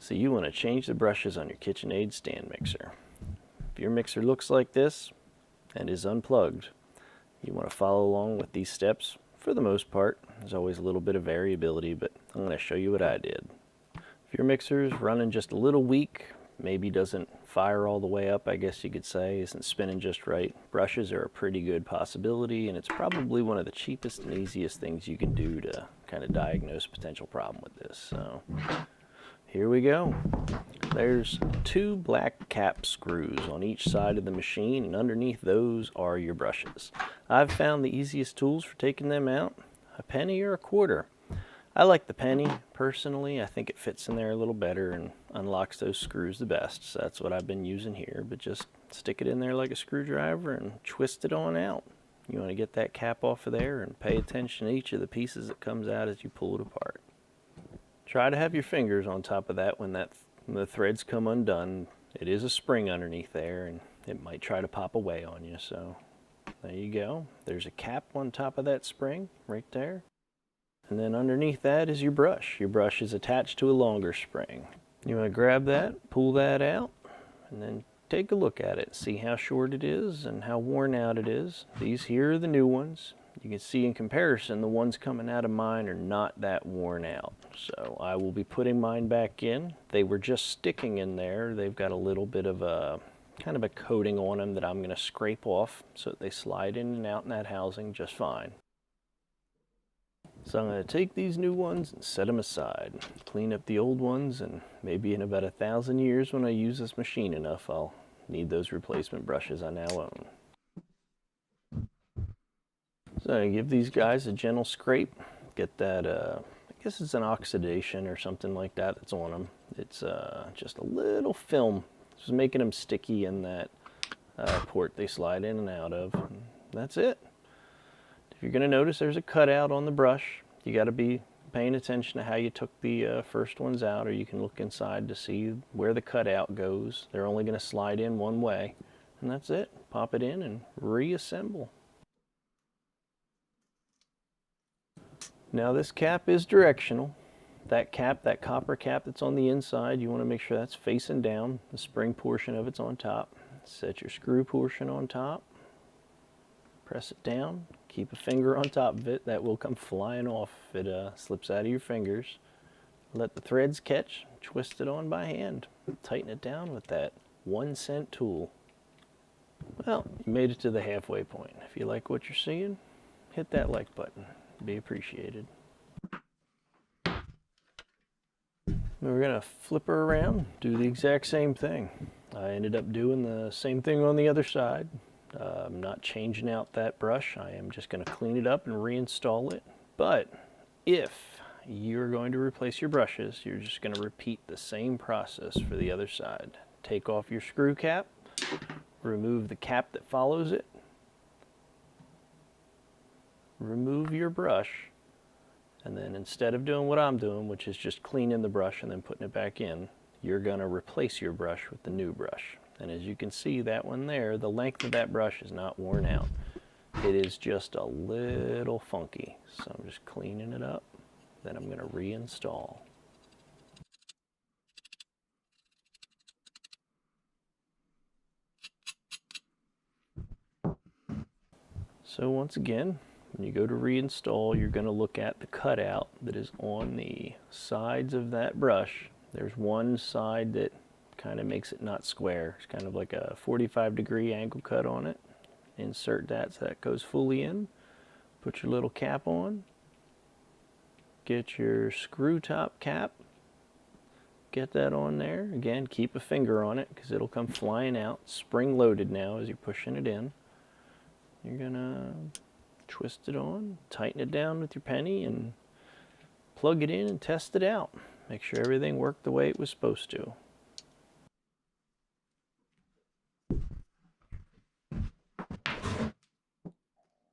So you want to change the brushes on your Kitchenaid stand mixer. If your mixer looks like this and is unplugged, you want to follow along with these steps. For the most part, there's always a little bit of variability, but I'm going to show you what I did. If your mixer is running just a little weak, maybe doesn't fire all the way up, I guess you could say, isn't spinning just right, brushes are a pretty good possibility, and it's probably one of the cheapest and easiest things you can do to kind of diagnose a potential problem with this. So here we go. There's 2 black cap screws on each side of the machine, and underneath those are your brushes. I've found the easiest tools for taking them out, a penny or a quarter. I like the penny personally. I think it fits in there a little better and unlocks those screws the best. So that's what I've been using here, but just stick it in there like a screwdriver and twist it on out. You want to get that cap off of there and pay attention to each of the pieces that comes out as you pull it apart. Try to have your fingers on top of that when the threads come undone. It is a spring underneath there and it might try to pop away on you. So there you go. There's a cap on top of that spring right there. And then underneath that is your brush. Your brush is attached to a longer spring. You want to grab that, pull that out, and then take a look at it. See how short it is and how worn out it is. These here are the new ones. You can see in comparison, the ones coming out of mine are not that worn out. So I will be putting mine back in. They were just sticking in there. They've got a little bit of a kind of a coating on them that I'm going to scrape off so that they slide in and out in that housing just fine. So I'm going to take these new ones and set them aside, clean up the old ones, and maybe in about 1,000 years when I use this machine enough, I'll need those replacement brushes I now own. So I give these guys a gentle scrape, get that, I guess it's an oxidation or something like that that's on them. It's just a little film, just making them sticky in that port they slide in and out of. And that's it. If you're going to notice there's a cutout on the brush, you got to be paying attention to how you took the first ones out, or you can look inside to see where the cutout goes. They're only going to slide in one way, and that's it. Pop it in and reassemble. Now this cap is directional. That cap, that copper cap that's on the inside, you want to make sure that's facing down. The spring portion of it's on top. Set your screw portion on top. Press it down, keep a finger on top of it. That will come flying off if it slips out of your fingers. Let the threads catch, twist it on by hand. Tighten it down with that 1-cent tool. Well, you made it to the halfway point. If you like what you're seeing, hit that like button. It'd be appreciated. We're gonna flip her around, do the exact same thing. I ended up doing the same thing on the other side. I'm not changing out that brush. I am just going to clean it up and reinstall it. But if you're going to replace your brushes, you're just going to repeat the same process for the other side. Take off your screw cap, remove the cap that follows it, remove your brush, and then instead of doing what I'm doing, which is just cleaning the brush and then putting it back in, you're going to replace your brush with the new brush. And as you can see, that one there, the length of that brush is not worn out. It is just a little funky. So I'm just cleaning it up. Then I'm going to reinstall. So once again, when you go to reinstall, you're going to look at the cutout that is on the sides of that brush. There's one side that kind of makes it not square. It's kind of like a 45-degree angle cut on it. Insert that so that goes fully in. Put your little cap on. Get your screw top cap. Get that on there. Again, keep a finger on it because it'll come flying out. Spring loaded now as you're pushing it in. You're gonna twist it on, tighten it down with your penny, and plug it in and test it out. Make sure everything worked the way it was supposed to.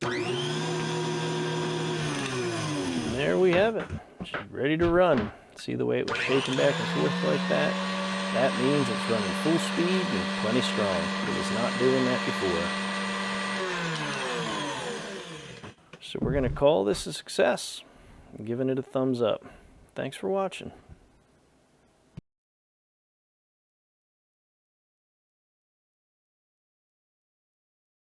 And there we have it. She's ready to run. See the way it was shaking back and forth like that? That means it's running full speed and plenty strong. It was not doing that before. So we're going to call this a success. I'm giving it a thumbs up. Thanks for watching.